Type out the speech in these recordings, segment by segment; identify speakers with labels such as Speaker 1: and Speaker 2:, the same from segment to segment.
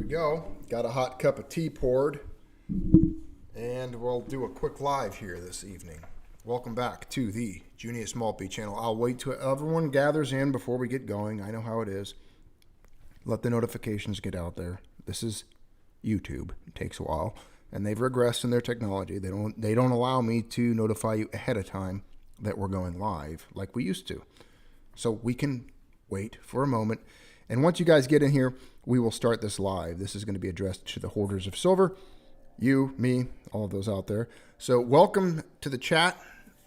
Speaker 1: go. Got a hot cup of tea poured, and we'll do a quick live here this evening. Welcome back to the Junius Maltby channel. I'll wait till everyone gathers in before we get going. I know how it is. Let the notifications get out there. This is YouTube. It takes a while, and they've regressed in their technology. They don't allow me to notify you ahead of time that we're going live like we used to. So we can wait for a moment. And once you guys get in here, we will start this live. This is going to be addressed to the hoarders of silver, you, me, all of those out there. So welcome to the chat.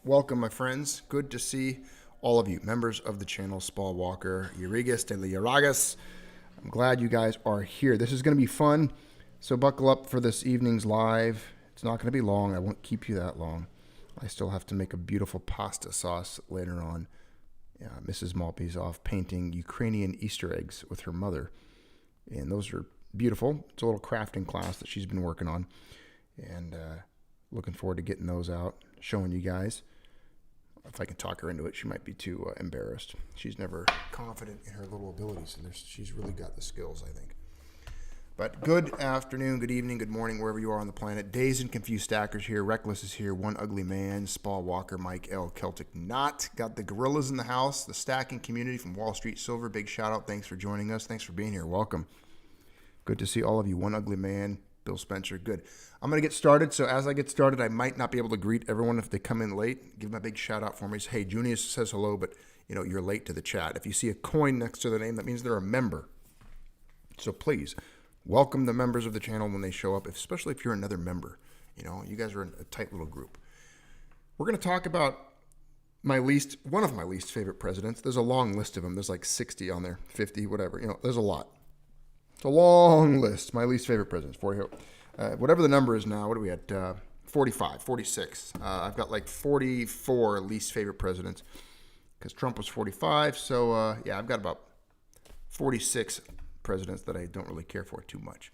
Speaker 1: Welcome, my friends. Good to see all of you, members of the channel, Spal Walker, Urigas, de Liaragas. I'm glad you guys are here. This is going to be fun. So buckle up for this evening's live. It's not going to be long. I won't keep you that long. I still have to make a beautiful pasta sauce later on. Mrs. Maltby's off painting Ukrainian Easter eggs with her mother. And those are beautiful. It's a little crafting class that she's been working on. And looking forward to getting those out, showing you guys. If I can talk her into it, she might be too embarrassed. She's never confident in her little abilities. And she's really got the skills, I think. But good afternoon, good evening, good morning, wherever you are on the planet. Dazed and Confused Stackers here. Reckless is here. One Ugly Man, Spal Walker, Mike L. Celtic Knot. Got the gorillas in the house, the stacking community from Wall Street Silver. Big shout out. Thanks for joining us. Thanks for being here. Welcome. Good to see all of you. One Ugly Man, Bill Spencer. Good. I'm going to get started. So as I get started, I might not be able to greet everyone if they come in late. Give them a big shout out for me. Say, hey, Junius says hello, but you're late to the chat. If you see a coin next to their name, that means they're a member. So please, welcome the members of the channel when they show up, especially if you're another member. You guys are in a tight little group. We're going to talk about one of my least favorite presidents. There's a long list of them. There's like 60 on there, 50, whatever. There's a lot. It's a long list. My least favorite presidents. Whatever the number is now, what are we at? 45, 46. I've got like 44 least favorite presidents because Trump was 45. So, I've got about 46 presidents that I don't really care for too much.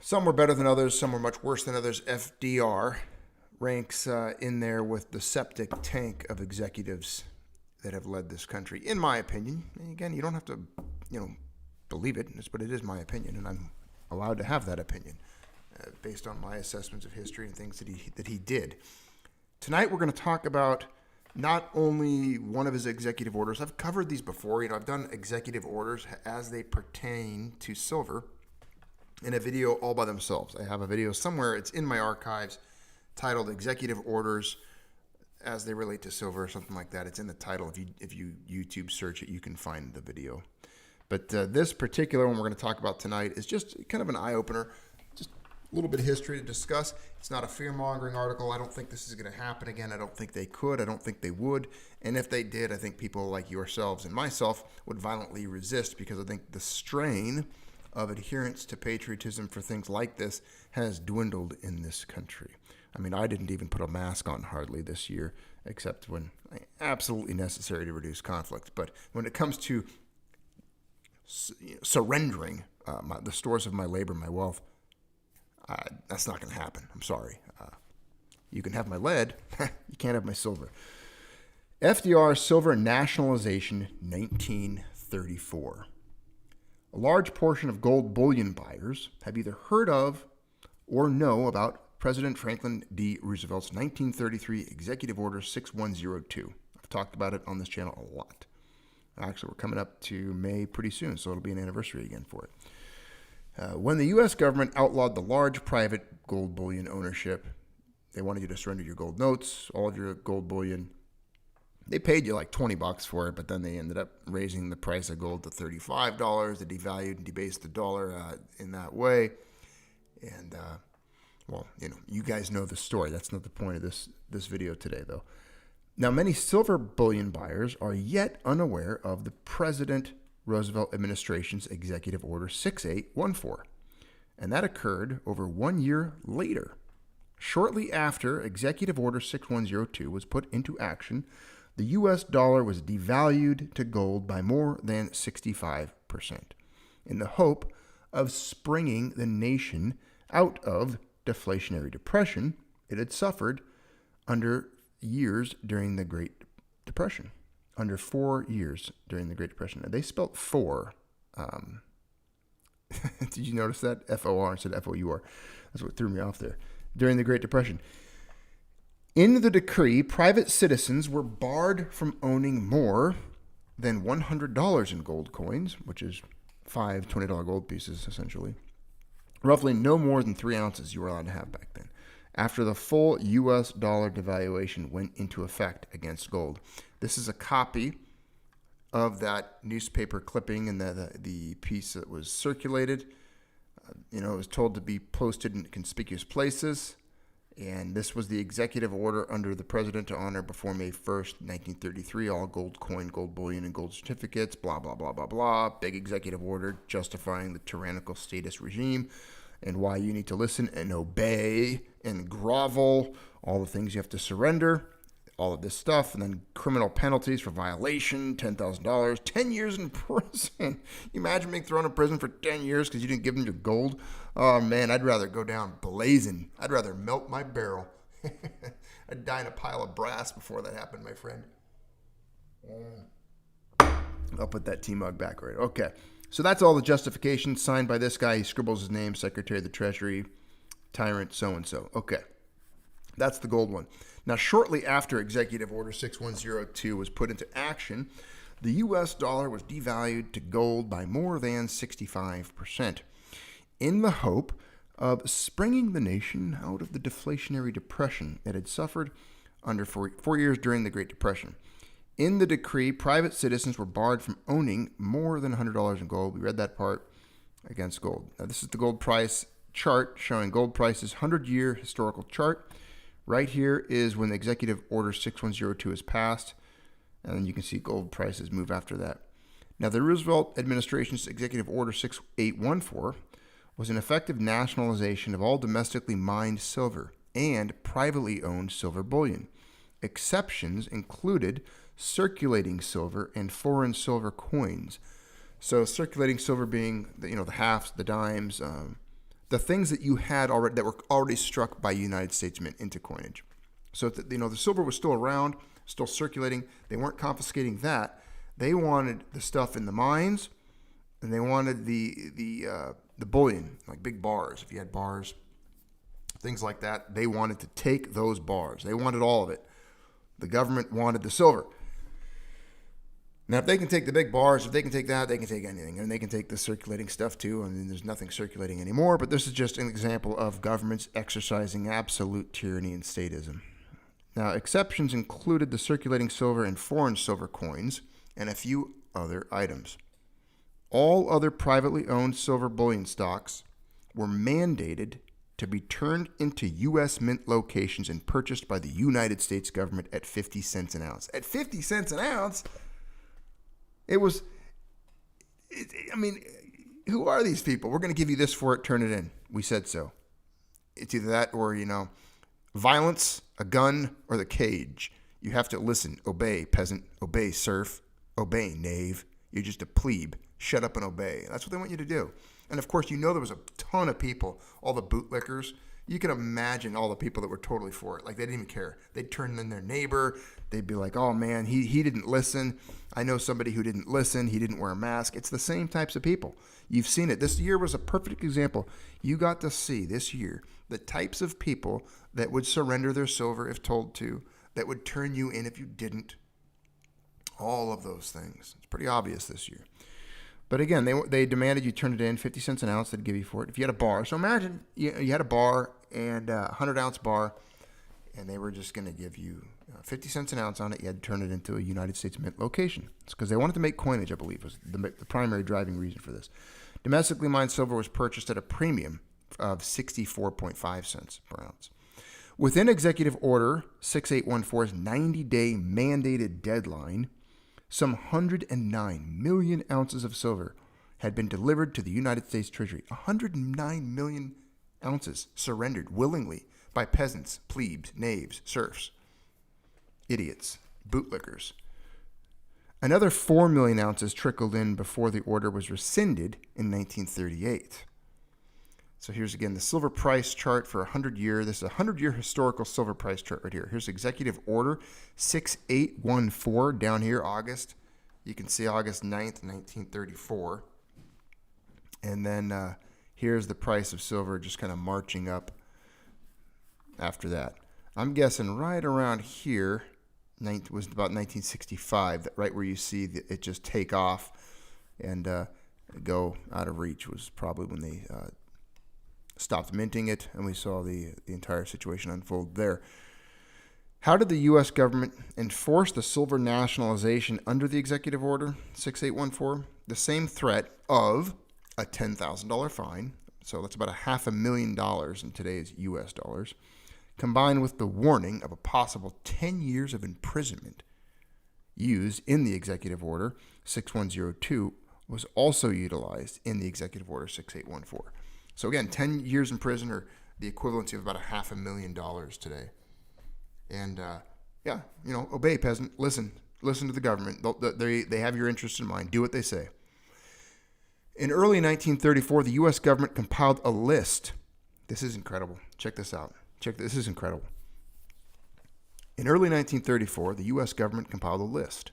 Speaker 1: Some were better than others. Some were much worse than others. FDR ranks in there with the septic tank of executives that have led this country, in my opinion. And again, you don't have to, believe it, but it is my opinion, and I'm allowed to have that opinion based on my assessments of history and things that he did. Tonight, we're going to talk about not only one of his executive orders. I've covered these before. I've done executive orders as they pertain to silver in a video all by themselves. I have a video somewhere. It's in my archives titled Executive Orders as they relate to silver or something like that. It's in the title. If you YouTube search it, you can find the video. But this particular one we're going to talk about tonight is just kind of an eye-opener. Just a little bit of history to discuss. It's not a fear-mongering article. I don't think this is going to happen again. I don't think they could. I don't think they would. And if they did, I think people like yourselves and myself would violently resist because I think the strain of adherence to patriotism for things like this has dwindled in this country. I mean, I didn't even put a mask on hardly this year, except when absolutely necessary to reduce conflict. But when it comes to surrendering the stores of my labor, my wealth, that's not going to happen. I'm sorry. You can have my lead. You can't have my silver. FDR Silver Nationalization, 1934. A large portion of gold bullion buyers have either heard of or know about President Franklin D. Roosevelt's 1933 Executive Order 6102. I've talked about it on this channel a lot. Actually, we're coming up to May pretty soon, so it'll be an anniversary again for it. When the U.S. government outlawed the large private gold bullion ownership, they wanted you to surrender your gold notes, all of your gold bullion. They paid you like $20 for it, but then they ended up raising the price of gold to $35. They devalued and debased the dollar in that way. And, you guys know the story. That's not the point of this video today, though. Now, many silver bullion buyers are yet unaware of the President Roosevelt administration's Executive Order 6814, and that occurred over 1 year later. Shortly after Executive Order 6102 was put into action, the U.S. dollar was devalued to gold by more than 65% in the hope of springing the nation out of deflationary depression it had suffered under years during the Great Depression. Under 4 years during the Great Depression. Now, they spelt four Did you notice that? FOR instead of FOUR. That's what threw me off there. During the Great Depression. In the decree, private citizens were barred from owning more than $100 in gold coins, which is 5 $20 gold pieces, essentially. Roughly no more than 3 ounces you were allowed to have back then, after the full U.S. dollar devaluation went into effect against gold. This is a copy of that newspaper clipping and the piece that was circulated. It was told to be posted in conspicuous places. And this was the executive order under the president to honor before May 1st, 1933, all gold coin, gold bullion, and gold certificates, blah, blah, blah, blah, blah. Big executive order justifying the tyrannical statist regime and why you need to listen and obey and grovel, all the things you have to surrender, all of this stuff. And then criminal penalties for violation, $10,000, 10 years in prison. You imagine being thrown in prison for 10 years because you didn't give them your gold? Oh, man, I'd rather go down blazing. I'd rather melt my barrel. I'd die in a pile of brass before that happened, my friend. I'll put that T-mug back right. Okay, so that's all the justifications signed by this guy. He scribbles his name, Secretary of the Treasury, tyrant so-and-so. Okay, that's the gold one. Now, shortly after Executive Order 6102 was put into action, the U.S. dollar was devalued to gold by more than 65%. In the hope of springing the nation out of the deflationary depression it had suffered under 4 years during the Great Depression. In the decree, private citizens were barred from owning more than $100 in gold. We read that part against gold. Now, this is the gold price chart showing gold price's 100-year historical chart. Right here is when the Executive Order 6102 is passed, and then you can see gold prices move after that. Now, the Roosevelt administration's Executive Order 6814 was an effective nationalization of all domestically mined silver and privately owned silver bullion. Exceptions included circulating silver and foreign silver coins. So circulating silver being the halves, the dimes, the things that you had already that were already struck by United States Mint into coinage. So the silver was still around, still circulating. They weren't confiscating that. They wanted the stuff in the mines, and they wanted the bullion, like big bars. If you had bars, things like that, they wanted to take those bars. They wanted all of it. The government wanted the silver. Now, if they can take the big bars, if they can take that, they can take anything. And they can take the circulating stuff too. I mean, there's nothing circulating anymore. But this is just an example of governments exercising absolute tyranny and statism. Now, exceptions included the circulating silver and foreign silver coins and a few other items. All other privately owned silver bullion stocks were mandated to be turned into U.S. Mint locations and purchased by the United States government at 50 cents an ounce. At 50 cents an ounce? Who are these people? We're going to give you this for it, turn it in. We said so. It's either that or, violence, a gun, or the cage. You have to listen, obey, peasant, obey, serf, obey, knave. You're just a plebe. Shut up and obey. That's what they want you to do. And of course, there was a ton of people, all the bootlickers. You can imagine all the people that were totally for it. Like, they didn't even care. They'd turn in their neighbor. They'd be like, oh, man, he didn't listen. I know somebody who didn't listen. He didn't wear a mask. It's the same types of people. You've seen it. This year was a perfect example. You got to see this year the types of people that would surrender their silver if told to, that would turn you in if you didn't. All of those things. It's pretty obvious this year. But again, they demanded you turn it in, 50 cents an ounce they'd give you for it. If you had a bar. So imagine you had a bar and a 100-ounce bar, and they were just going to give you 50 cents an ounce on it. You had to turn it into a United States Mint location. It's because they wanted to make coinage, I believe, was the primary driving reason for this. Domestically mined silver was purchased at a premium of 64.5 cents per ounce. Within Executive Order 6814's 90-day mandated deadline, some 109 million ounces of silver had been delivered to the United States Treasury. 109 million ounces surrendered willingly by peasants, plebes, knaves, serfs, idiots, bootlickers. Another 4 million ounces trickled in before the order was rescinded in 1938. So here's again the silver price chart for 100-year. This is a 100-year historical silver price chart right here. Here's Executive Order 6814 down here, August. You can see August 9th, 1934. And then here's the price of silver just kind of marching up after that. I'm guessing right around here was about 1965, right where you see it just take off and go out of reach was probably when they stopped minting it, and we saw the entire situation unfold there. How did the U.S. government enforce the silver nationalization under the Executive Order 6814? The same threat of a $10,000 fine, so that's about $500,000 in today's U.S. dollars, combined with the warning of a possible 10 years of imprisonment used in the Executive Order 6102 was also utilized in the Executive Order 6814. So again, 10 years in prison, or the equivalency of about $500,000 today. And obey, peasant. Listen to the government. They have your interest in mind. Do what they say. In early 1934, the U.S. government compiled a list. This is incredible. Check this out. This is incredible. In early 1934, the U.S. government compiled a list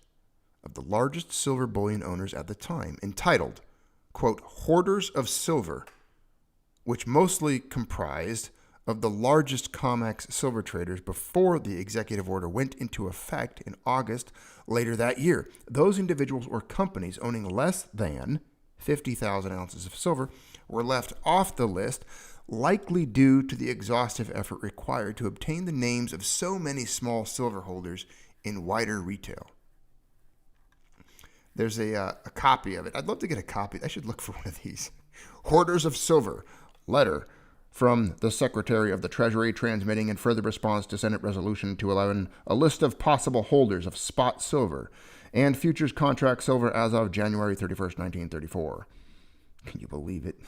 Speaker 1: of the largest silver bullion owners at the time, entitled, quote, Hoarders of Silver, which mostly comprised of the largest COMEX silver traders before the executive order went into effect in August later that year. Those individuals or companies owning less than 50,000 ounces of silver were left off the list, likely due to the exhaustive effort required to obtain the names of so many small silver holders in wider retail. There's a copy of it. I'd love to get a copy. I should look for one of these. Hoarders of Silver, letter from the Secretary of the Treasury transmitting in further response to Senate Resolution 211 a list of possible holders of spot silver and futures contract silver as of January 31st, 1934. Can you believe it?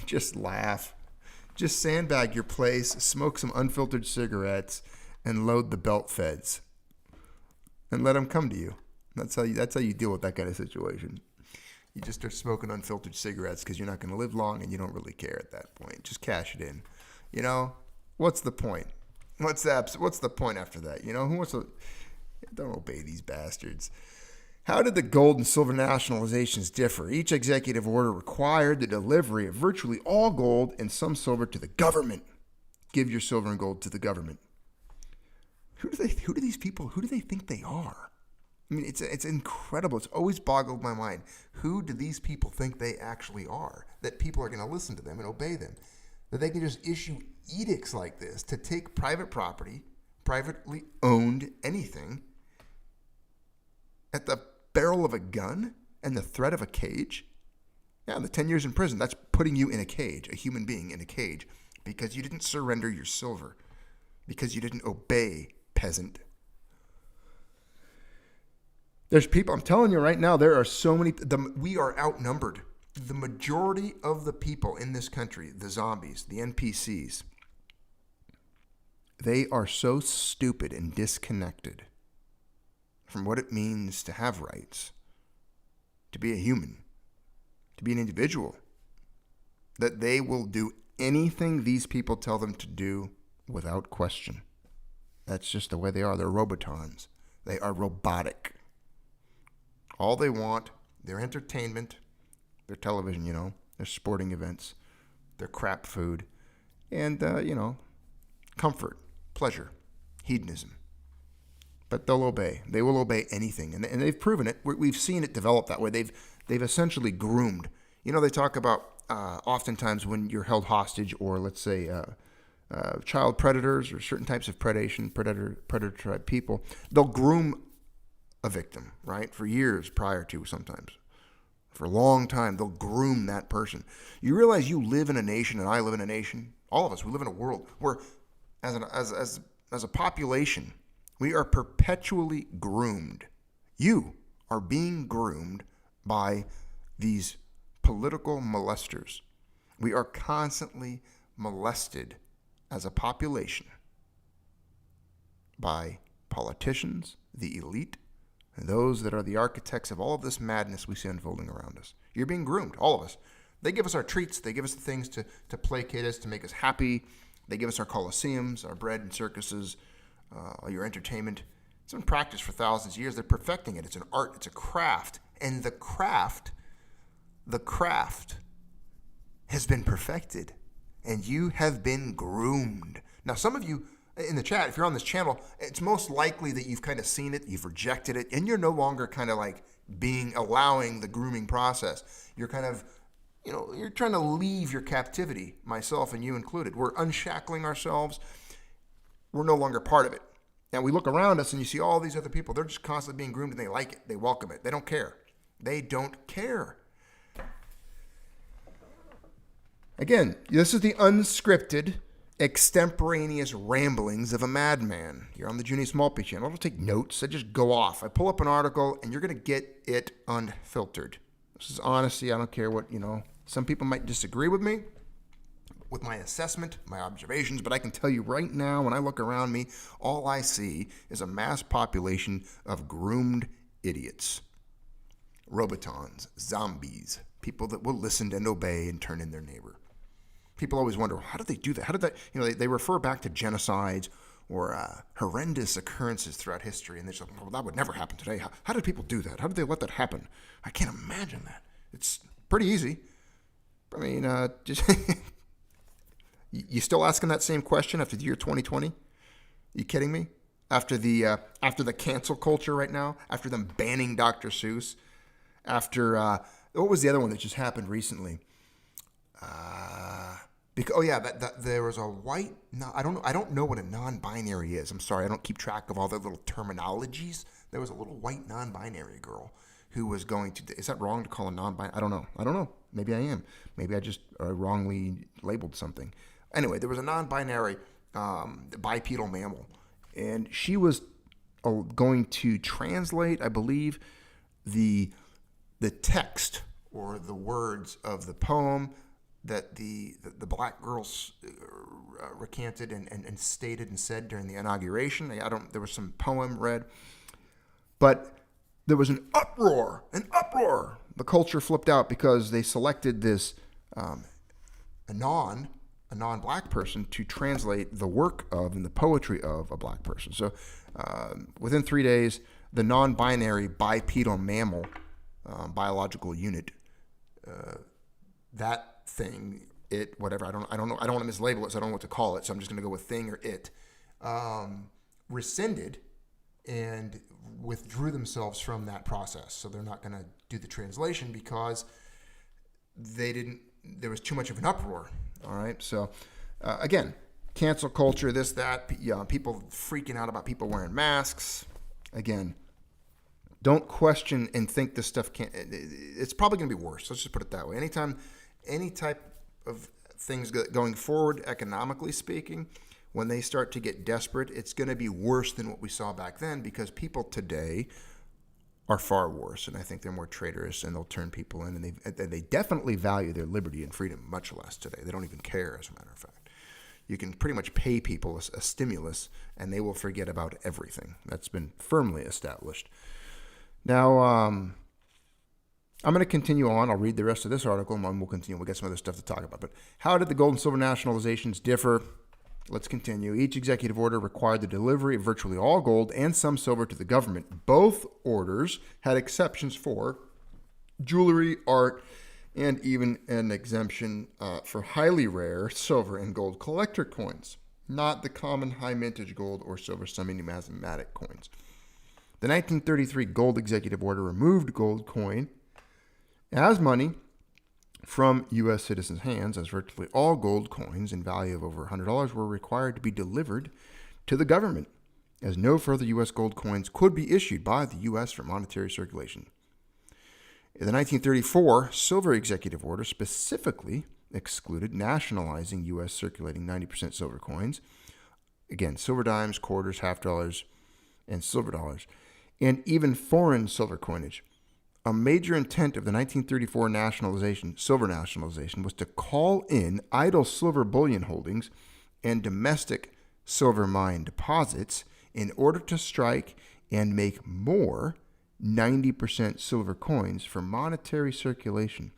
Speaker 1: Just laugh. Just sandbag your place, smoke some unfiltered cigarettes, and load the belt feds. And let them come to you. That's how you deal with that kind of situation. You just start smoking unfiltered cigarettes because you're not going to live long and you don't really care at that point. Just cash it in. You know, what's the point? What's the point after that? You know, who wants to... Don't obey these bastards. How did the gold and silver nationalizations differ? Each executive order required the delivery of virtually all gold and some silver to the government. Give your silver and gold to the government. Who do these people think they are? I mean, it's incredible. It's always boggled my mind. Who do these people think they actually are? That people are going to listen to them and obey them? That they can just issue edicts like this to take private property, privately owned anything, at the barrel of a gun and the threat of a cage? Yeah, the 10 years in prison, that's putting you in a cage, a human being in a cage, because you didn't surrender your silver, because you didn't obey, peasant. There's people, I'm telling you right now, there are so many, we are outnumbered. The majority of the people in this country, the zombies, the NPCs, they are so stupid and disconnected from what it means to have rights, to be a human, to be an individual, that they will do anything these people tell them to do without question. That's just the way they are. They're robotons. They are robotic. All they want, their entertainment, their television, their sporting events, their crap food, and, comfort, pleasure, hedonism. But they'll obey. They will obey anything. And they've proven it. We've seen it develop that way. They've essentially groomed. They talk about oftentimes when you're held hostage, or let's say child predators or certain types of predator type people, they'll groom a victim, right? For years prior to, sometimes. For a long time, they'll groom that person. You realize you live in a nation, and I live in a nation. All of us, we live in a world where, as a population, we are perpetually groomed. You are being groomed by these political molesters. We are constantly molested as a population by politicians, the elite, and those that are the architects of all of this madness we see unfolding around us. You're being groomed, all of us. They give us our treats. They give us the things to placate us, to make us happy. They give us our coliseums, our bread and circuses, all your entertainment. It's been practiced for thousands of years. They're perfecting it. It's an art. It's a craft. And the craft the craft has been perfected and you have been groomed. Now, some of you in the chat, if you're on this channel, it's most likely that you've kind of seen it, you've rejected it, and you're no longer kind of like allowing the grooming process. You're kind of, you're trying to leave your captivity, myself and you included. We're unshackling ourselves. We're no longer part of it. Now, we look around us and you see all these other people. They're just constantly being groomed and they like it. They welcome it. They don't care. They don't care. Again, this is the unscripted, extemporaneous ramblings of a madman. You're on the Junius Maltby channel. I don't take notes. I just go off. I pull up an article and you're going to get it unfiltered. This is honesty. I don't care what, some people might disagree with me, with my assessment, my observations, but I can tell you right now, when I look around me, all I see is a mass population of groomed idiots. Robotons, zombies, people that will listen and obey and turn in their neighbor. People always wonder, how did they do that? How did that, they refer back to genocides or horrendous occurrences throughout history, and they're just like, well, that would never happen today. How did people do that? How did they let that happen? I can't imagine that. It's pretty easy. I mean, just you still asking that same question after the year 2020? You kidding me? After the cancel culture right now, after them banning Dr. Seuss, after what was the other one that just happened recently? There was a white. No, I don't know what a non-binary is. I'm sorry, I don't keep track of all the little terminologies. There was a little white non-binary girl who was going to. Is that wrong to call a non-binary? I don't know. Maybe I am. Maybe I just wrongly labeled something. Anyway, there was a non-binary bipedal mammal, and she was going to translate, I believe, the text or the words of the poem that the black girls recanted and stated and said during the inauguration. There was some poem read, but there was an uproar. The culture flipped out because they selected this a non-black person to translate the work of and the poetry of a black person. So within 3 days, the non-binary bipedal mammal biological unit, that thing, it, whatever, I don't know, I don't want to mislabel it, so I don't know what to call it, so I'm just going to go with thing or it, rescinded and withdrew themselves from that process. So they're not going to do the translation because there was too much of an uproar. All right. So again, cancel culture, this, that, people freaking out about people wearing masks. Again, don't question and think this stuff can't, it's probably going to be worse. Let's just put it that way. Anytime, any type of things going forward, economically speaking, when they start to get desperate, it's going to be worse than what we saw back then, because people today are far worse, and I think they're more traitorous, and they'll turn people in, and they definitely value their liberty and freedom much less today. They don't even care, as a matter of fact. You can pretty much pay people a stimulus, and they will forget about everything. That's been firmly established. Now, I'm going to continue on. I'll read the rest of this article, and then we'll continue. We'll get some other stuff to talk about. But how did the gold and silver nationalizations differ? Let's continue. Each executive order required the delivery of virtually all gold and some silver to the government. Both orders had exceptions for jewelry, art, and even an exemption for highly rare silver and gold collector coins, not the common high mintage gold or silver semi-numismatic coins. The 1933 gold executive order removed gold coin as money from U.S. citizens' hands, as virtually all gold coins in value of over $100 were required to be delivered to the government, as no further U.S. gold coins could be issued by the U.S. for monetary circulation. The 1934 silver executive order specifically excluded nationalizing U.S. circulating 90% silver coins, again, silver dimes, quarters, half dollars, and silver dollars, and even foreign silver coinage. A major intent of the 1934 silver nationalization, was to call in idle silver bullion holdings and domestic silver mine deposits in order to strike and make more 90% silver coins for monetary circulation,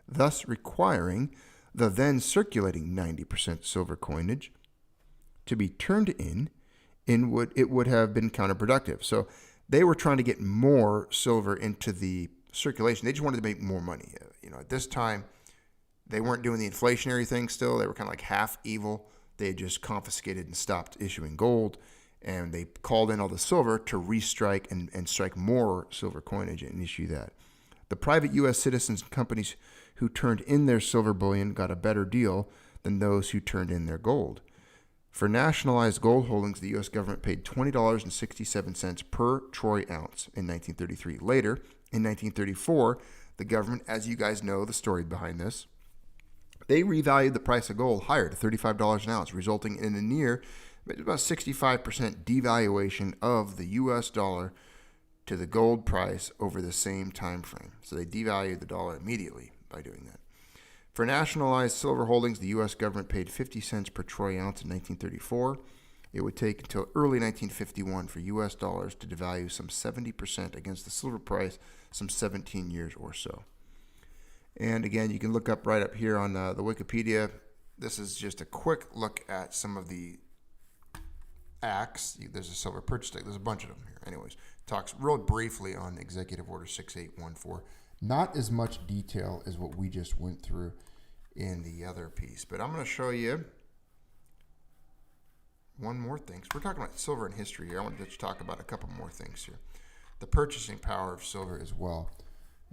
Speaker 1: thus requiring the then circulating 90% silver coinage to be turned in it would have been counterproductive. So they were trying to get more silver into the circulation. They just wanted to make more money. At this time, they weren't doing the inflationary thing still. They were kind of like half evil. They had just confiscated and stopped issuing gold, and they called in all the silver to restrike and strike more silver coinage and issue that. The private U.S. citizens and companies who turned in their silver bullion got a better deal than those who turned in their gold. For nationalized gold holdings, the U.S. government paid $20.67 per troy ounce in 1933. Later, in 1934, the government, as you guys know the story behind this, they revalued the price of gold higher to $35 an ounce, resulting in a near about 65% devaluation of the U.S. dollar to the gold price over the same time frame. So they devalued the dollar immediately by doing that. For nationalized silver holdings, the U.S. government paid 50 cents per troy ounce in 1934. It would take until early 1951 for U.S. dollars to devalue some 70% against the silver price, some 17 years or so. And again, you can look up right up here on the Wikipedia. This is just a quick look at some of the acts. There's a silver purchase deck. There's a bunch of them here. Anyways, talks real briefly on Executive Order 6814. Not as much detail as what we just went through in the other piece. But I'm going to show you one more thing. So we're talking about silver in history here. I want to talk about a couple more things here. The purchasing power of silver as well.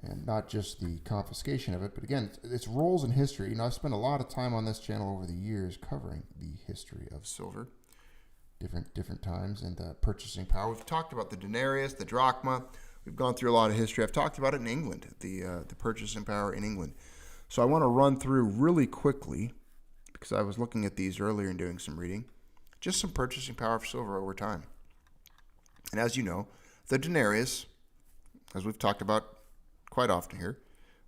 Speaker 1: And not just the confiscation of it, but again, its roles in history. I've spent a lot of time on this channel over the years covering the history of silver, different times, and the purchasing power. We've talked about the denarius, the drachma. We've gone through a lot of history. I've talked about it in England, the purchasing power in England. So I want to run through really quickly, because I was looking at these earlier and doing some reading, just some purchasing power of silver over time. And as you know, the denarius, as we've talked about quite often here,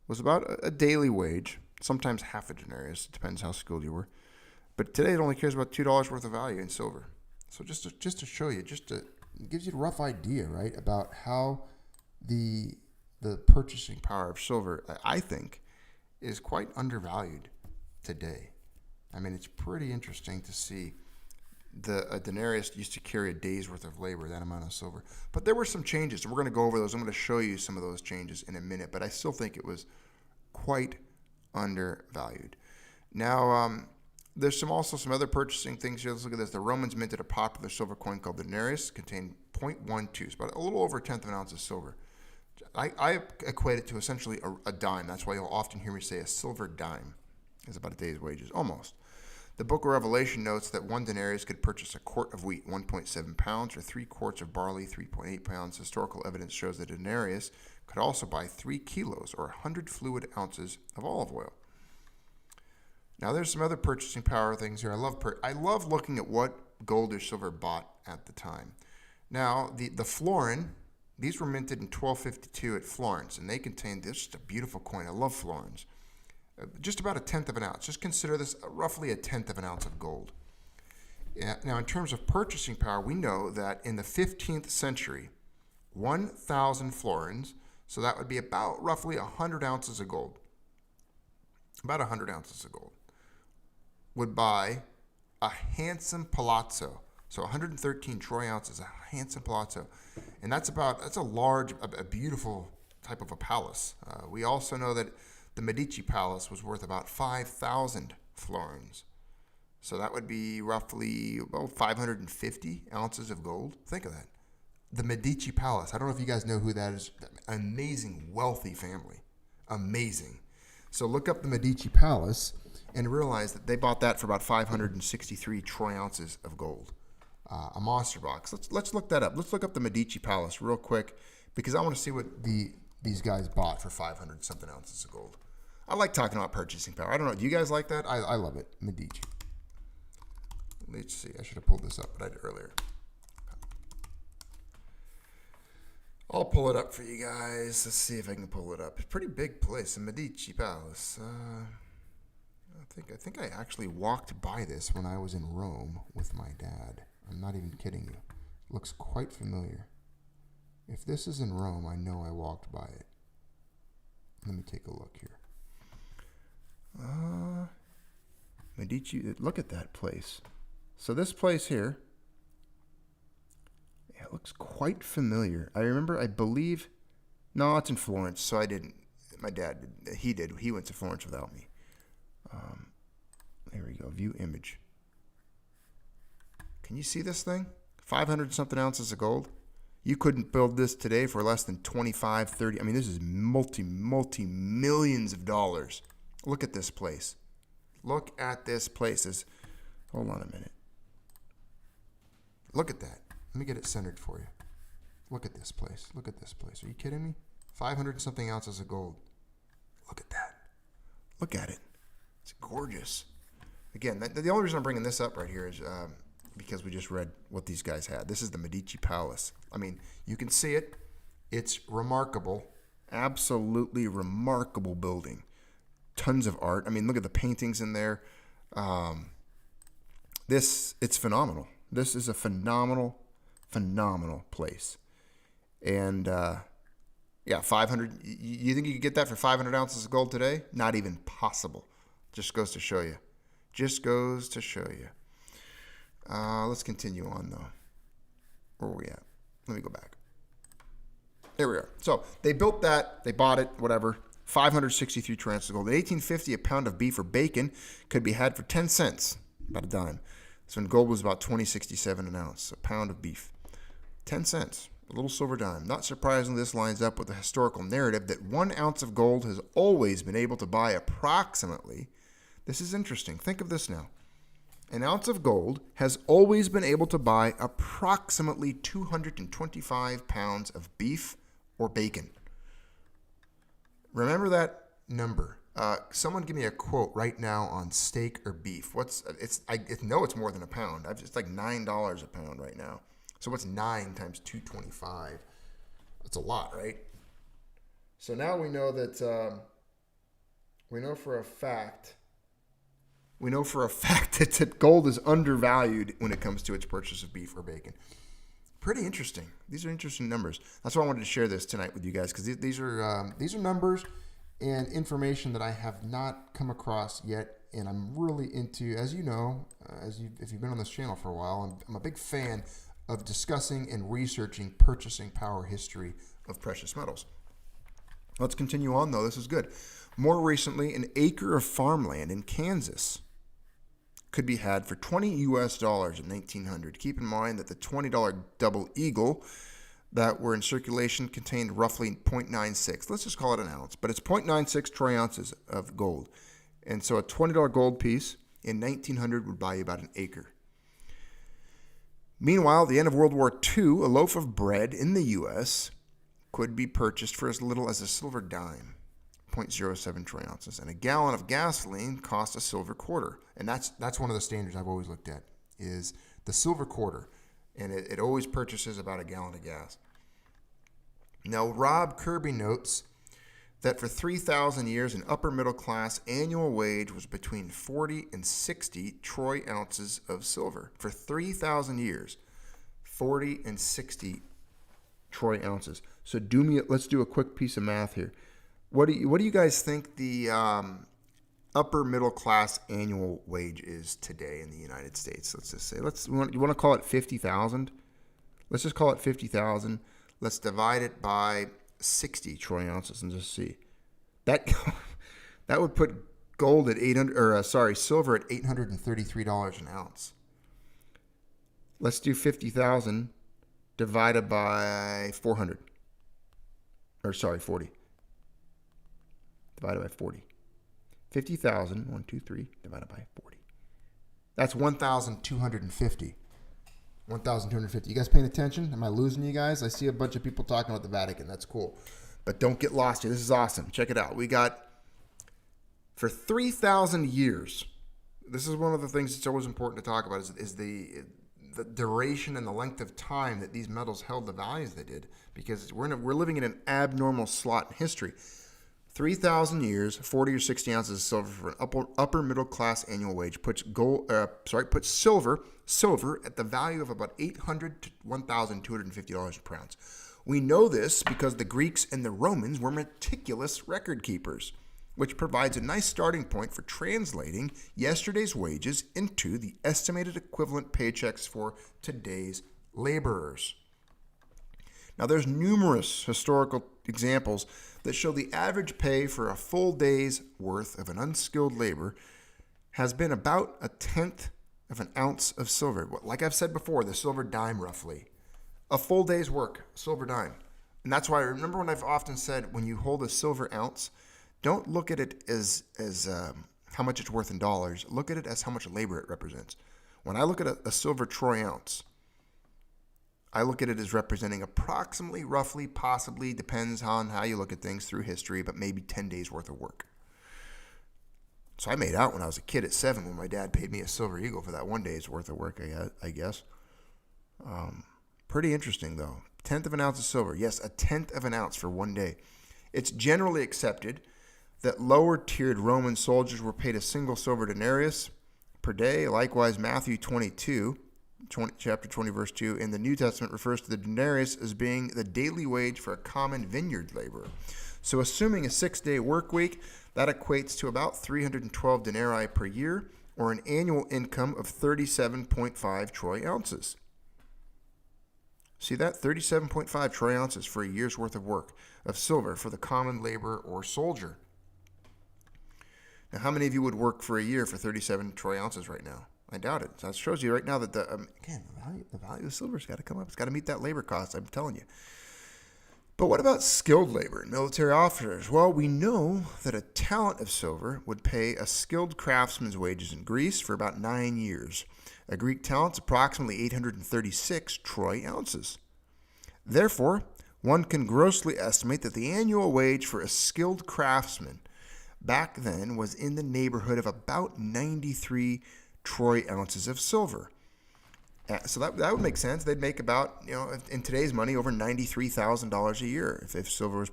Speaker 1: was about a daily wage, sometimes half a denarius. It depends how skilled you were. But today it only cares about $2 worth of value in silver. So just to show you, it gives you a rough idea, right, about how the purchasing power of silver, I think, is quite undervalued today. I mean, it's pretty interesting to see a denarius used to carry a day's worth of labor, that amount of silver. But there were some changes, so we're going to go over those. I'm going to show you some of those changes in a minute, but I still think it was quite undervalued. Now, there's also some other purchasing things here. Let's look at this. The Romans minted a popular silver coin called the denarius. It contained 0.12, it's about a little over a tenth of an ounce of silver. I equate it to essentially a dime. That's why you'll often hear me say a silver dime is about a day's wages, almost. The Book of Revelation notes that one denarius could purchase a quart of wheat, 1.7 pounds, or 3 quarts of barley, 3.8 pounds. Historical evidence shows that a denarius could also buy 3 kilos, or 100 fluid ounces of olive oil. Now, there's some other purchasing power things here. I love looking at what gold or silver bought at the time. Now, the florin, these were minted in 1252 at Florence, and they contained this, just a beautiful coin. I love florins. Just about a tenth of an ounce. Just consider this roughly a tenth of an ounce of gold. Now, in terms of purchasing power, we know that in the 15th century, 1,000 florins, so that would be about roughly 100 ounces of gold, about 100 ounces of gold, would buy a handsome palazzo. So 113 troy ounces, a handsome palazzo. And that's a large, a beautiful type of a palace. We also know that the Medici Palace was worth about 5,000 florins. So that would be roughly about 550 ounces of gold. Think of that. The Medici Palace. I don't know if you guys know who that is. Amazing, wealthy family. Amazing. So look up the Medici Palace and realize that they bought that for about 563 troy ounces of gold. A monster box. Let's look that up. Let's look up the Medici Palace real quick because I want to see what these guys bought for 500 something ounces of gold. I like talking about purchasing power. I don't know. Do you guys like that? I love it. Medici. Let's see. I should have pulled this up, but I did earlier. I'll pull it up for you guys. Let's see if I can pull it up. It's a pretty big place, the Medici Palace. I think I actually walked by this when I was in Rome with my dad. I'm not even kidding you. It looks quite familiar. If this is in Rome, I know I walked by it. Let me take a look here. Medici, look at that place. So this place here, it looks quite familiar. I believe No, it's in Florence, so I didn't. My dad, he did. He went to Florence without me. There we go. View image. Can you see this thing? 500 something ounces of gold. You couldn't build this today for less than 25, 30. I mean, this is multi-millions of dollars. Look at this place. Look at this place. Hold on a minute. Look at that. Let me get it centered for you. Look at this place. Look at this place. Are you kidding me? 500 something ounces of gold. Look at that. Look at it. It's gorgeous. Again, the only reason I'm bringing this up right here is because we just read what these guys had. This is the Medici Palace. I mean, you can see it. It's remarkable. Absolutely remarkable building. Tons of art. I mean, look at the paintings in there. It's phenomenal. This is a phenomenal place. And, 500. You think you could get that for 500 ounces of gold today? Not even possible. Just goes to show you. Let's continue on, though. Where are we at? Let me go back. There we are. So they built that. They bought it, whatever. 563 troy ounces of gold. In 1850, a pound of beef or bacon could be had for 10 cents, about a dime. So when gold was about $20.67 an ounce, a pound of beef. 10 cents, a little silver dime. Not surprisingly, this lines up with the historical narrative that 1 ounce of gold has always been able to buy approximately, this is interesting, think of this now. An ounce of gold has always been able to buy approximately 225 pounds of beef or bacon. Remember that number. Someone give me a quote right now on steak or beef. I know it's more than a pound. It's like $9 a pound right now. So what's 9 times 225? That's a lot, right? So now we know that we know for a fact that gold is undervalued when it comes to its purchase of beef or bacon. Pretty interesting. These are interesting numbers. That's why I wanted to share this tonight with you guys, because these are numbers and information that I have not come across yet, and I'm really into, as you know, if you've been on this channel for a while, I'm a big fan of discussing and researching purchasing power history of precious metals. Let's continue on, though. This is good. More recently, an acre of farmland in Kansas could be had for $20 US in 1900. Keep in mind that the $20 double eagle that were in circulation contained roughly 0.96. Let's just call it an ounce, but it's 0.96 troy ounces of gold. And so a $20 gold piece in 1900 would buy you about an acre. Meanwhile, at the end of World War II, a loaf of bread in the U.S. could be purchased for as little as a silver dime, 0.07 troy ounces. And a gallon of gasoline cost a silver quarter. And that's one of the standards I've always looked at, is the silver quarter. And it always purchases about a gallon of gas. Now, Rob Kirby notes that for 3,000 years, an upper middle class annual wage was between 40 and 60 troy ounces of silver. For 3,000 years, 40 and 60 troy ounces. So let's do a quick piece of math here. What do you guys think the upper middle class annual wage is today in the United States? Let's just say, you want to call it 50,000? Let's just call it 50,000. Let's divide it by 60 troy ounces and just see. That would put gold at silver at $833 an ounce. Let's do 50,000 divided by 40. Divided by 40. 50,000, divided by 40. That's 1,250. 1,250. You guys paying attention? Am I losing you guys? I see a bunch of people talking about the Vatican. That's cool. But don't get lost here. This is awesome. Check it out. We got, for 3,000 years, this is one of the things that's always important to talk about, is the duration and the length of time that these metals held the values they did, because we're living in an abnormal slot in history. 3,000 years, 40 or 60 ounces of silver for an upper middle class annual wage puts silver at the value of about $800 to $1,250 per ounce. We know this because the Greeks and the Romans were meticulous record keepers, which provides a nice starting point for translating yesterday's wages into the estimated equivalent paychecks for today's laborers. Now, there's numerous historical examples that show the average pay for a full day's worth of an unskilled labor has been about 1/10 of an ounce of silver. Like I've said before, the silver dime roughly. A full day's work, silver dime. And that's why I remember when I've often said, when you hold a silver ounce, don't look at it as how much it's worth in dollars. Look at it as how much labor it represents. When I look at a silver troy ounce, I look at it as representing approximately, roughly, possibly, depends on how you look at things through history, but maybe 10 days worth of work. So I made out when I was a kid at 7 when my dad paid me a silver eagle for that one day's worth of work, I guess. Pretty interesting, though. 1/10 of an ounce of silver. Yes, 1/10 of an ounce for one day. It's generally accepted that lower-tiered Roman soldiers were paid a single silver denarius per day. Likewise, Matthew 22, chapter 20, verse 2, in the New Testament refers to the denarius as being the daily wage for a common vineyard laborer. So assuming a 6-day work week, that equates to about 312 denarii per year, or an annual income of 37.5 troy ounces. See that? 37.5 troy ounces for a year's worth of work of silver for the common laborer or soldier. Now, how many of you would work for a year for 37 troy ounces right now? I doubt it. So that shows you right now that the value of silver's got to come up. It's got to meet that labor cost, I'm telling you. But what about skilled labor and military officers? Well, we know that a talent of silver would pay a skilled craftsman's wages in Greece for about 9 years. A Greek talent's approximately 836 troy ounces. Therefore, one can grossly estimate that the annual wage for a skilled craftsman back then was in the neighborhood of about 93 troy ounces of silver. So that would make sense. They'd make about, in today's money, over $93,000 a year if silver was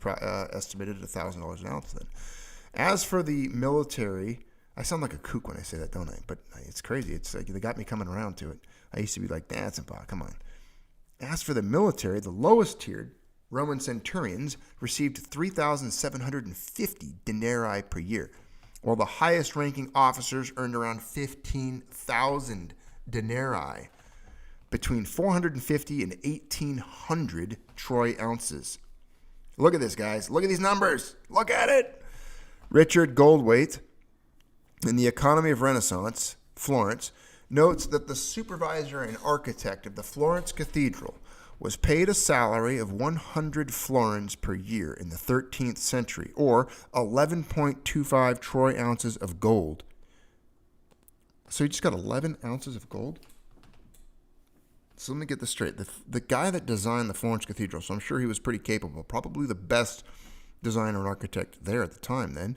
Speaker 1: estimated at $1,000 an ounce then. As for the military, I sound like a kook when I say that, don't I? But it's crazy. It's like they got me coming around to it. I used to be like, that's impossible. Come on. As for the military, the lowest tiered Roman centurions received 3,750 denarii per year, while the highest ranking officers earned around 15,000 denarii, between 450 and 1,800 troy ounces. Look at this, guys. Look at these numbers. Look at it. Richard Goldwaite, in The Economy of Renaissance, Florence, notes that the supervisor and architect of the Florence Cathedral was paid a salary of 100 florins per year in the 13th century, or 11.25 troy ounces of gold. So you just got 11 ounces of gold? So let me get this straight. The guy that designed the Florence Cathedral, so I'm sure he was pretty capable, probably the best designer and architect there at the time then,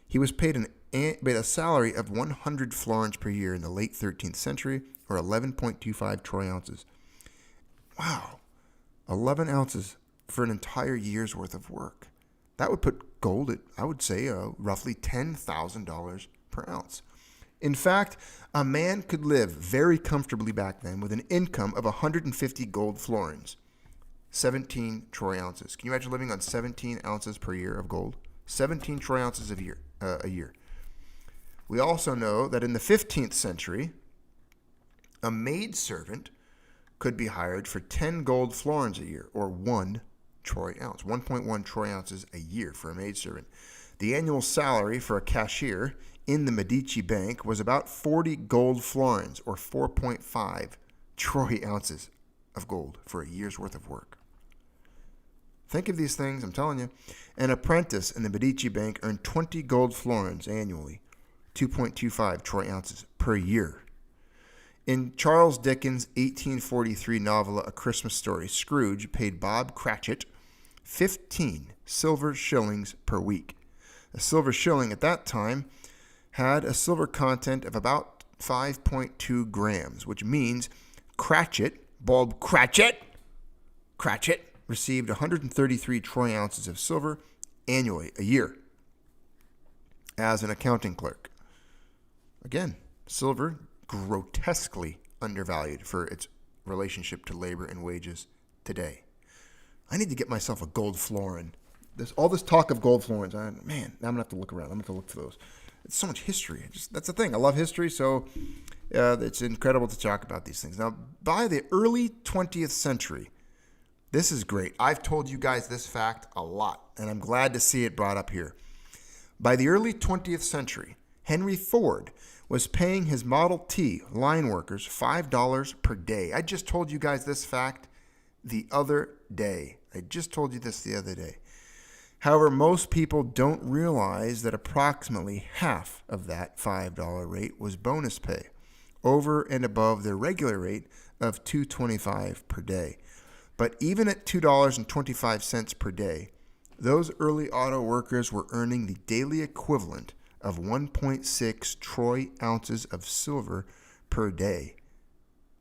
Speaker 1: he was paid a salary of 100 florins per year in the late 13th century, or 11.25 troy ounces. Wow, 11 ounces for an entire year's worth of work. That would put gold at, I would say, roughly $10,000 per ounce. In fact, a man could live very comfortably back then with an income of 150 gold florins, 17 troy ounces. Can you imagine living on 17 ounces per year of gold? 17 troy ounces a year. We also know that in the 15th century, a maidservant could be hired for 10 gold florins a year, or 1 troy ounce, 1.1 troy ounces a year for a maidservant. The annual salary for a cashier in the Medici Bank was about 40 gold florins, or 4.5 troy ounces of gold for a year's worth of work. Think of these things, I'm telling you. An apprentice in the Medici Bank earned 20 gold florins annually, 2.25 troy ounces per year. In Charles Dickens' 1843 novella, A Christmas Story, Scrooge paid Bob Cratchit 15 silver shillings per week. A silver shilling at that time had a silver content of about 5.2 grams, which means Bob Cratchit, received 133 troy ounces of silver annually, a year, as an accounting clerk. Again, silver grotesquely undervalued for its relationship to labor and wages today. I need to get myself a gold florin. All this talk of gold florins, now I'm going to have to look around. I'm going to have to look for those. It's so much history. That's the thing. I love history, so it's incredible to talk about these things. Now, by the early 20th century, This is great. I've told you guys this fact a lot, and I'm glad to see it brought up here. By the early 20th century, Henry Ford was paying his Model T line workers $5 per day. I just told you guys this fact the other day. However, most people don't realize that approximately half of that $5 rate was bonus pay, over and above their regular rate of $2.25 per day. But even at $2.25 per day, those early auto workers were earning the daily equivalent of 1.6 troy ounces of silver per day.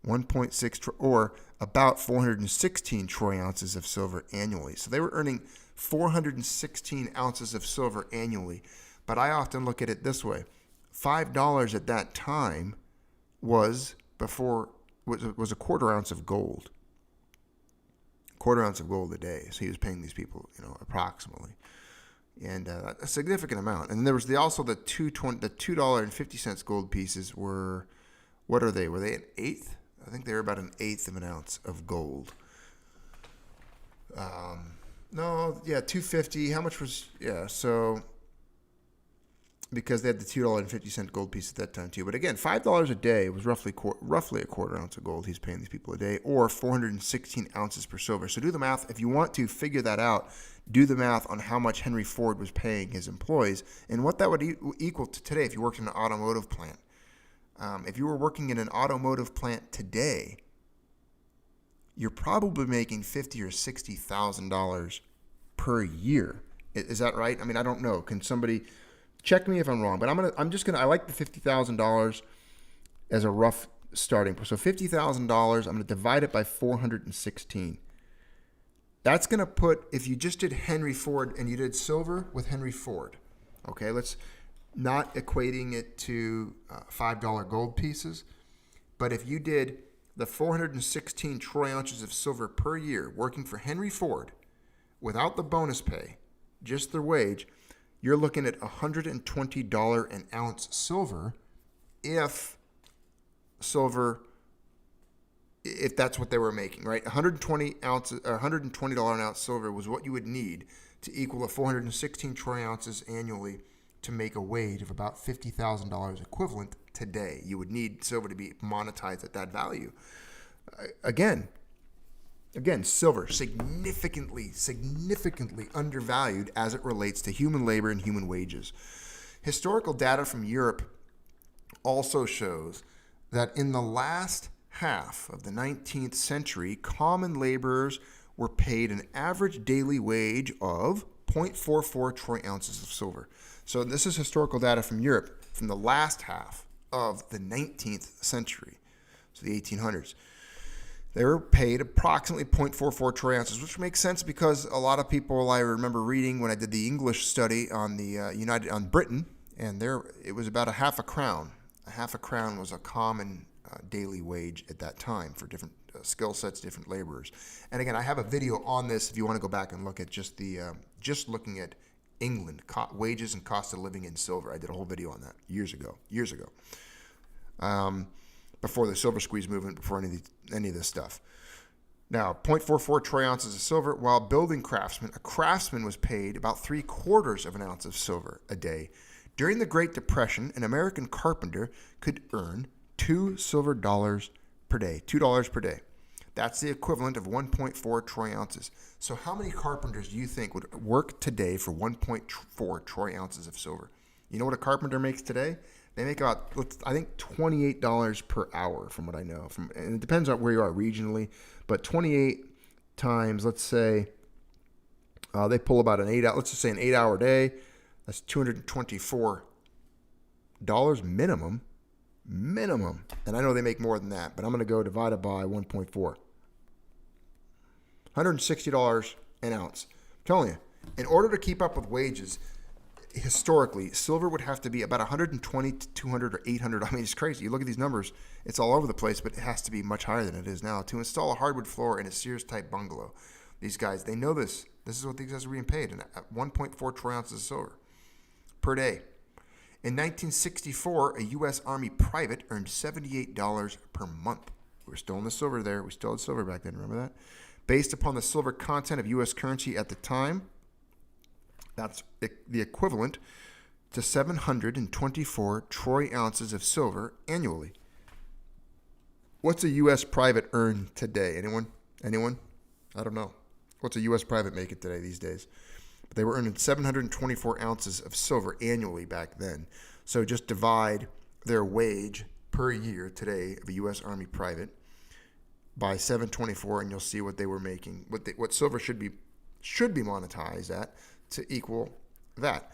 Speaker 1: 1.6 or about 416 troy ounces of silver annually. So they were earning 416 ounces of silver annually. But I often look at it this way. $5 at that time was a quarter ounce of gold. Quarter ounce of gold a day. So he was paying these people, approximately. And a significant amount. And there was also the $2.50 gold pieces were, what are they? Were they an eighth? I think they were about an eighth of an ounce of gold. $2.50. How much was, so because they had the $2.50 gold piece at that time too. But again, $5 a day was roughly a quarter ounce of gold he's paying these people a day, or 416 ounces per silver. So do the math. If you want to figure that out, do the math on how much Henry Ford was paying his employees and what that would equal to today if you worked in an automotive plant. If you were working in an automotive plant today, you're probably making $50,000 or $60,000 per year. Is that right? I mean, I don't know. Can somebody check me if I'm wrong? But I like the $50,000 as a rough starting point. So $50,000, I'm going to divide it by 416. That's going to put, if you just did Henry Ford and you did silver with Henry Ford, okay, let's not equating it to $5 gold pieces, but if you did the 416 troy ounces of silver per year working for Henry Ford without the bonus pay, just their wage, you're looking at $120 an ounce silver if that's what they were making, right? $120 an ounce silver was what you would need to equal 416 troy ounces annually to make a wage of about $50,000 equivalent today. You would need silver to be monetized at that value. Again, silver significantly undervalued as it relates to human labor and human wages. Historical data from Europe also shows that in the last half of the 19th century, common laborers were paid an average daily wage of 0.44 troy ounces of silver. So this is historical data from Europe from the last half of the 19th century, so the 1800s. They were paid approximately 0.44 troy ounces, which makes sense because a lot of people, I remember reading when I did the English study on on Britain, and it was about a half a crown. A half a crown was a common daily wage at that time for different skill sets, different laborers. And again, I have a video on this if you want to go back and look at just looking at England, wages and cost of living in silver. I did a whole video on that years ago. Before the silver squeeze movement, before any of this stuff. Now, 0.44 troy ounces of silver, while a craftsman was paid about 3/4 of an ounce of silver a day. During the Great Depression, an American carpenter could earn $2 silver per day, $2 per day. That's the equivalent of 1.4 troy ounces. So how many carpenters do you think would work today for 1.4 troy ounces of silver? You know what a carpenter makes today? They make about, I think, $28 per hour from what I know. And it depends on where you are regionally, but 28 times, let's say, they pull about let's just say an 8-hour day. That's $224 minimum. And I know they make more than that, but I'm going to go divide it by 1.4. $160 an ounce. I'm telling you, in order to keep up with wages, historically, silver would have to be about 120 to 200 or 800. I mean, it's crazy. You look at these numbers, it's all over the place, but it has to be much higher than it is now. To install a hardwood floor in a Sears-type bungalow, these guys, they know this. This is what these guys are being paid, and at 1.4 troy ounces of silver per day. In 1964, a U.S. Army private earned $78 per month. We're still in the silver there. We still had silver back then. Remember that? Based upon the silver content of U.S. currency at the time, that's the equivalent to 724 troy ounces of silver annually. What's a U.S. private earn today? Anyone? I don't know. What's a U.S. private make it today these days? But they were earning 724 ounces of silver annually back then. So just divide their wage per year today of a U.S. Army private by 724, and you'll see what they were making, what silver should be monetized at to equal that.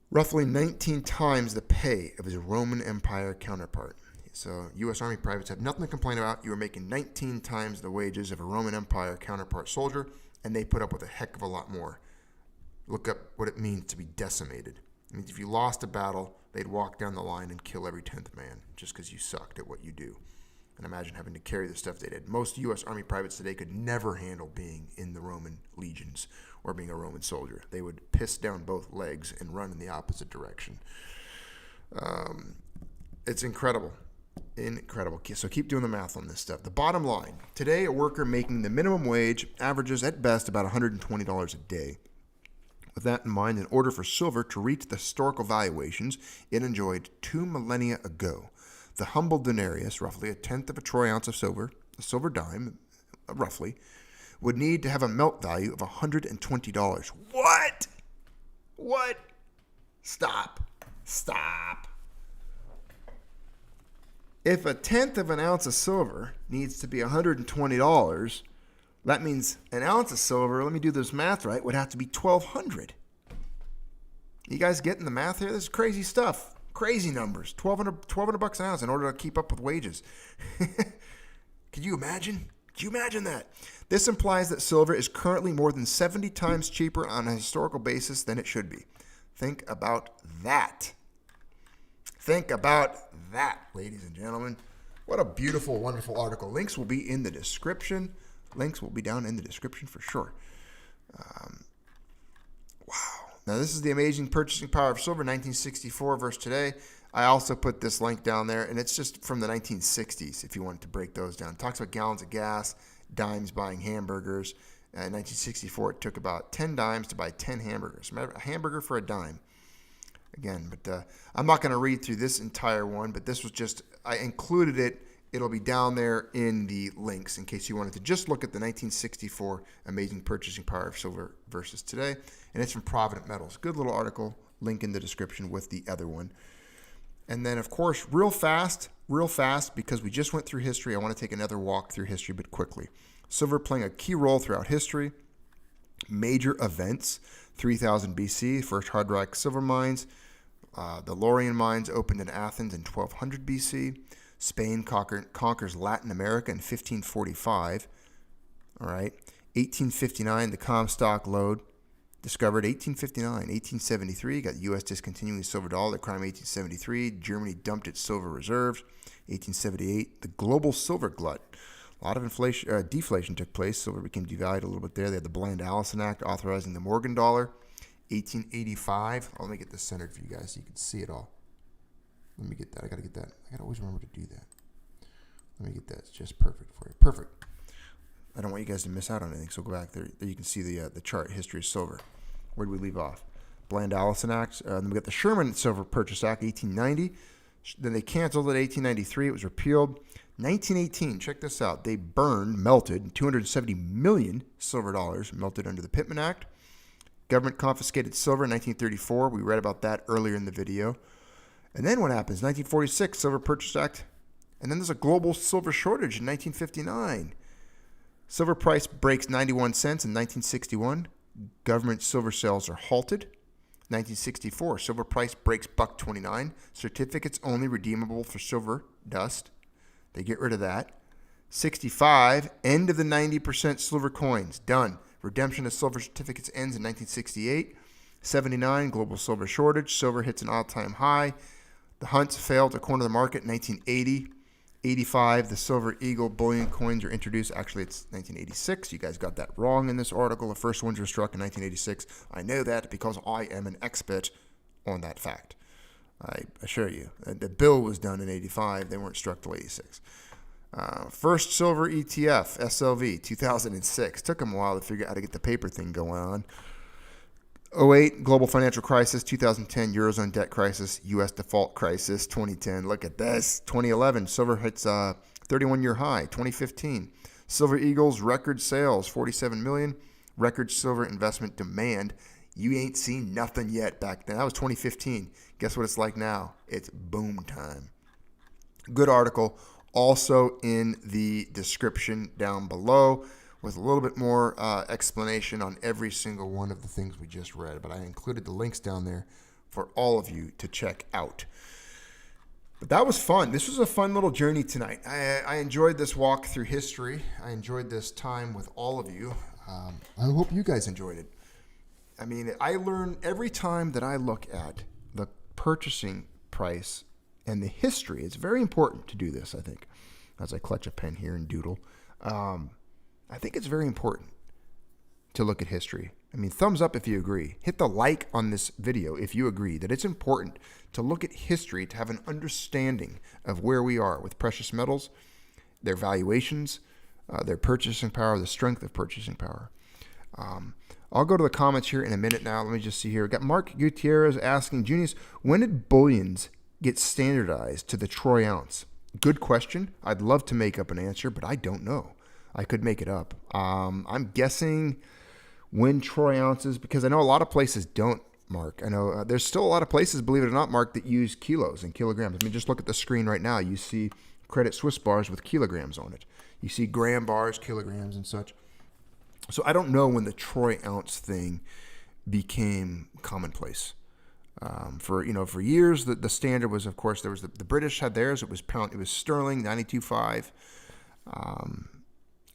Speaker 1: Roughly 19 times the pay of his Roman Empire counterpart. So U.S. Army privates have nothing to complain about. You are making 19 times the wages of a Roman Empire counterpart soldier, and they put up with a heck of a lot more. Look up what it means to be decimated. It means if you lost a battle, they'd walk down the line and kill every 10th man just because you sucked at what you do. And imagine having to carry the stuff they did. Most U.S. Army privates today could never handle being in the Roman legions or being a Roman soldier. They would piss down both legs and run in the opposite direction. It's incredible. Incredible. So keep doing the math on this stuff. The bottom line, today a worker making the minimum wage averages at best about $120 a day. With that in mind, in order for silver to reach the historical valuations it enjoyed 2 millennia ago, the humble denarius, roughly a tenth of a troy ounce of silver, a silver dime, roughly, would need to have a melt value of $120. What? Stop. If a tenth of an ounce of silver needs to be $120, that means an ounce of silver, let me do this math right, would have to be $1,200. You guys getting the math here? This is crazy stuff. Crazy numbers. $1,200 an ounce in order to keep up with wages. Could you imagine? That? This implies that silver is currently more than 70 times cheaper on a historical basis than it should be. Think about that. Ladies and gentlemen. What a beautiful, wonderful article. Links will be in the description. Links will be down in the description for sure. Wow. Now, this is the amazing purchasing power of silver, 1964 versus today. I also put this link down there, and it's just from the 1960s if you wanted to break those down. It talks about gallons of gas, dimes buying hamburgers. In 1964, it took about 10 dimes to buy 10 hamburgers. Remember, a hamburger for a dime. Again, but I'm not going to read through this entire one, but this was just, I included it. It'll be down there in the links in case you wanted to just look at the 1964 amazing purchasing power of silver versus today. And it's from Provident Metals. Good little article. Link in the description with the other one. And then, of course, real fast, because we just went through history, I want to take another walk through history, but quickly. Silver playing a key role throughout history. Major events. 3000 BC, first hard rock silver mines. The Laurian mines opened in Athens in 1200 BC. Spain conquers Latin America in 1545. All right. 1859, the Comstock lode discovered. 1859. 1873, got the U.S. discontinuing the silver dollar. Crime 1873. Germany dumped its silver reserves. 1878, the global silver glut. A lot of deflation took place. Silver became devalued a little bit there. They had the Bland-Allison Act authorizing the Morgan dollar. 1885. Let me get this centered for you guys so you can see it all. Let me get that. I got to get that. I got to always remember to do that. Let me get that. It's just perfect for you. Perfect. I don't want you guys to miss out on anything, so go back there. There you can see the chart, History of Silver. Where did we leave off? Bland-Allison Act. Then we got the Sherman Silver Purchase Act, 1890. Then they canceled it, 1893. It was repealed. 1918, check this out. They melted 270 million silver dollars, melted under the Pittman Act. Government confiscated silver in 1934. We read about that earlier in the video. And then what happens? 1946, Silver Purchase Act. And then there's a global silver shortage in 1959. Silver price breaks 91 cents in 1961. Government silver sales are halted. 1964, silver price breaks $1.29. Certificates only redeemable for silver dust. They get rid of that. 65, end of the 90% silver coins. Done. Redemption of silver certificates ends in 1968. 79, global silver shortage. Silver hits an all-time high. The hunts failed to corner the market in 1980. 85, the Silver Eagle bullion coins are introduced. Actually, it's 1986. You guys got that wrong in this article. The first ones were struck in 1986. I know that because I am an expert on that fact. I assure you. The bill was done in 85. They weren't struck till 86. First silver ETF, SLV, 2006. Took them a while to figure out how to get the paper thing going on. 2008, global financial crisis. 2010, Eurozone debt crisis. U.S. default crisis. 2010, look at this. 2011, silver hits 31-year high. 2015, Silver Eagles, record sales, 47 million. Record silver investment demand. You ain't seen nothing yet back then. That was 2015. Guess what it's like now? It's boom time. Good article. Also in the description down below with a little bit more explanation on every single one of the things we just read. But I included the links down there for all of you to check out. But that was fun. This was a fun little journey tonight. I enjoyed this walk through history. I enjoyed this time with all of you. I hope you guys enjoyed it. I mean, I learn every time that I look at the purchasing price and the history. It's very important to do this, I think, as I clutch a pen here and doodle. I think it's very important to look at history. I mean, thumbs up if you agree. Hit the like on this video if you agree that it's important to look at history, to have an understanding of where we are with precious metals, their valuations, their purchasing power, the strength of purchasing power. I'll go to the comments here in a minute now. Let me just see here. We've got Mark Gutierrez asking, Junius, when did bullions get standardized to the troy ounce? Good question. I'd love to make up an answer, but I don't know. I could make it up. I'm guessing when troy ounces, because I know a lot of places don't, Mark. I know there's still a lot of places, believe it or not, Mark, that use kilos and kilograms. I mean, just look at the screen right now. You see Credit Suisse bars with kilograms on it. You see gram bars, kilograms, and such. So I don't know when the troy ounce thing became commonplace. For years, the standard was, of course, there was the British had theirs. It was pound. It was sterling, 92.5.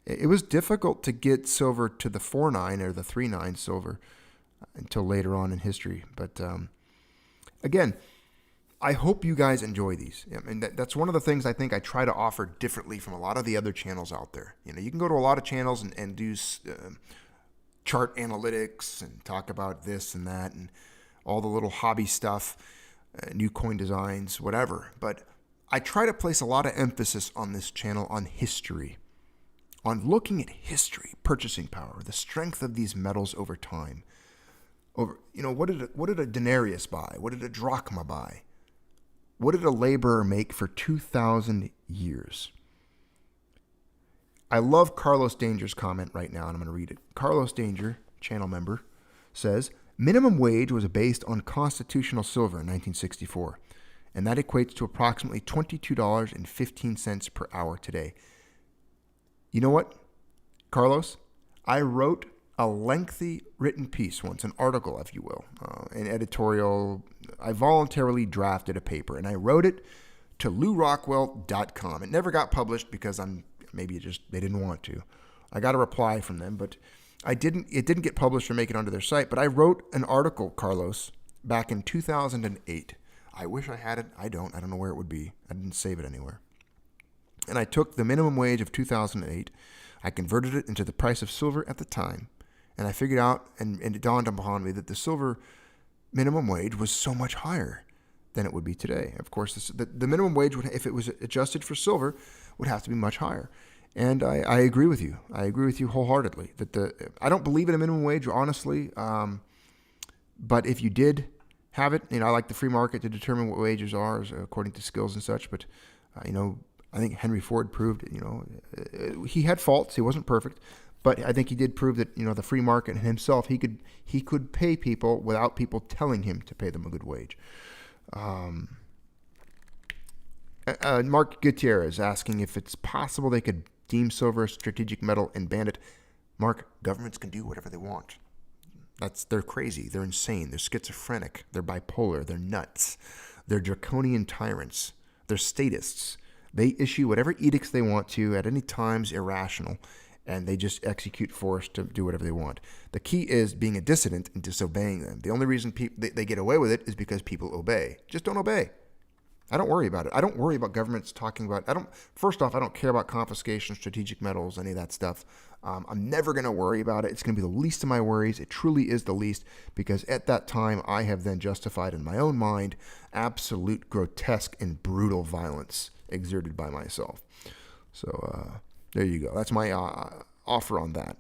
Speaker 1: It was difficult to get silver to the 4.9 or the 3.9 silver until later on in history. But again, I hope you guys enjoy these. I mean, that's one of the things I think I try to offer differently from a lot of the other channels out there. You know, you can go to a lot of channels and do chart analytics and talk about this and that and all the little hobby stuff, new coin designs, whatever. But I try to place a lot of emphasis on this channel on history, on looking at history, purchasing power, the strength of these metals over time. What did a denarius buy? What did a drachma buy? What did a laborer make for 2,000 years? I love Carlos Danger's comment right now, and I'm going to read it. Carlos Danger, channel member, says, minimum wage was based on constitutional silver in 1964, and that equates to approximately $22.15 per hour today. You know what, Carlos? I wrote a lengthy written piece once, an article, if you will, an editorial. I voluntarily drafted a paper, and I wrote it to LouRockwell.com. It never got published because they didn't want to. I got a reply from them, but it didn't get published or make it onto their site. But I wrote an article, Carlos, back in 2008. I wish I had it. I don't know where it would be. I didn't save it anywhere. And I took the minimum wage of 2008. I converted it into the price of silver at the time. And I figured out, and it dawned upon me that the silver minimum wage was so much higher than it would be today. Of course, the minimum wage, if it was adjusted for silver, would have to be much higher. And I agree with you. I agree with you wholeheartedly. I don't believe in a minimum wage, honestly. But if you did have it, I like the free market to determine what wages are according to skills and such. But, I think Henry Ford proved, he had faults. He wasn't perfect. But I think he did prove that, the free market and himself, he could pay people without people telling him to pay them a good wage. Mark Gutierrez asking if it's possible they could deem silver a strategic metal and ban it. Mark, governments can do whatever they want. They're crazy. They're insane. They're schizophrenic. They're bipolar. They're nuts. They're draconian tyrants. They're statists. They issue whatever edicts they want to at any times irrational. And they just execute force to do whatever they want. The key is being a dissident and disobeying them. The only reason they get away with it is because people obey. Just don't obey. I don't worry about it. I don't worry about governments talking about. First off, I don't care about confiscation, strategic metals, any of that stuff. I'm never going to worry about it. It's going to be the least of my worries. It truly is the least, because at that time I have then justified in my own mind absolute grotesque and brutal violence exerted by myself. So there you go. That's my offer on that.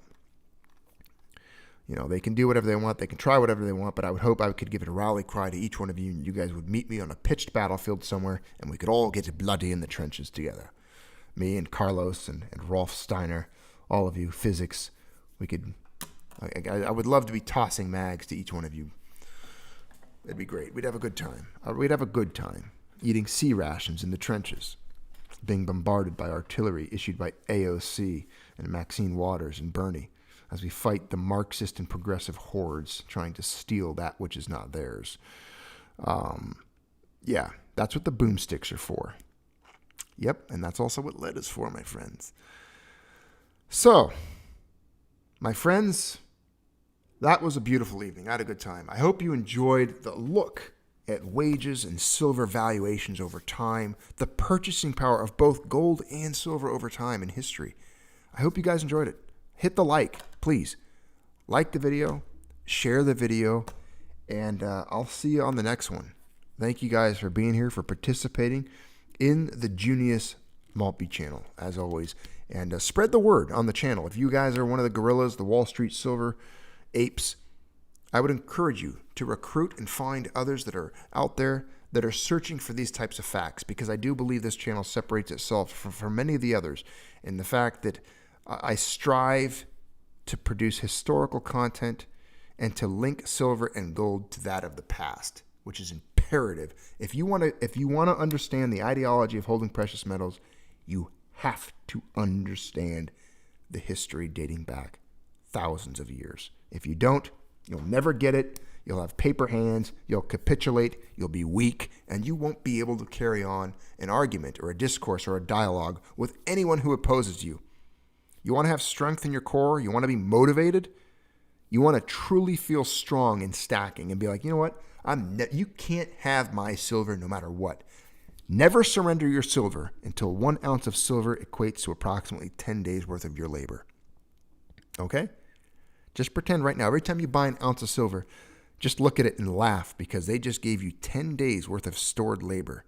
Speaker 1: You know, they can do whatever they want. They can try whatever they want, but I would hope I could give it a rally cry to each one of you, and you guys would meet me on a pitched battlefield somewhere, and we could all get bloody in the trenches together. Me and Carlos and Rolf Steiner, all of you, physics. I would love to be tossing mags to each one of you. It'd be great. We'd have a good time. We'd have a good time eating sea rations in the trenches, being bombarded by artillery issued by AOC and Maxine Waters and Bernie, as we fight the Marxist and progressive hordes trying to steal that which is not theirs. Yeah, that's what the boomsticks are for. Yep, and that's also what lead is for, my friends. So, my friends, that was a beautiful evening. I had a good time. I hope you enjoyed the look at wages and silver valuations over time, the purchasing power of both gold and silver over time in history. I hope you guys enjoyed it. Hit the like, please. Like the video, share the video, and I'll see you on the next one. Thank you guys for being here, for participating in the Junius Maltby channel, as always. And spread the word on the channel. If you guys are one of the gorillas, the Wall Street silver apes, I would encourage you to recruit and find others that are out there that are searching for these types of facts, because I do believe this channel separates itself from many of the others in the fact that I strive to produce historical content and to link silver and gold to that of the past, which is imperative. If you want to understand the ideology of holding precious metals, you have to understand the history dating back thousands of years. If you don't, you'll never get it. You'll have paper hands, you'll capitulate, you'll be weak, and you won't be able to carry on an argument or a discourse or a dialogue with anyone who opposes you. You want to have strength in your core? You want to be motivated? You want to truly feel strong in stacking and be like, you know what? You can't have my silver no matter what. Never surrender your silver until 1 ounce of silver equates to approximately 10 days worth of your labor. Okay? Just pretend right now, every time you buy an ounce of silver, just look at it and laugh, because they just gave you 10 days worth of stored labor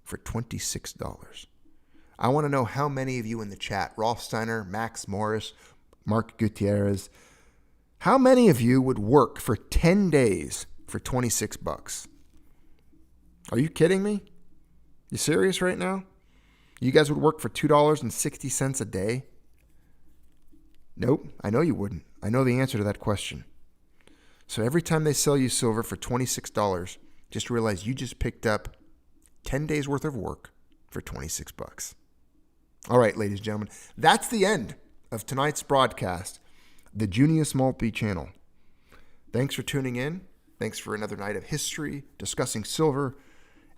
Speaker 1: for $26. I want to know how many of you in the chat, Rolf Steiner, Max Morris, Mark Gutierrez, how many of you would work for 10 days for $26? Are you kidding me? You serious right now? You guys would work for $2.60 a day? Nope, I know you wouldn't. I know the answer to that question. So every time they sell you silver for $26, just realize you just picked up 10 days worth of work for $26. All right, ladies and gentlemen, that's the end of tonight's broadcast, the Junius Maltby channel. Thanks for tuning in. Thanks for another night of history, discussing silver,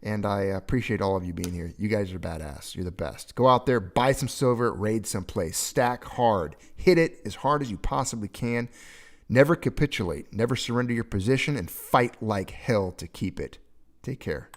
Speaker 1: and I appreciate all of you being here. You guys are badass. You're the best. Go out there, buy some silver, raid someplace, stack hard, hit it as hard as you possibly can. Never capitulate, never surrender your position, and fight like hell to keep it. Take care.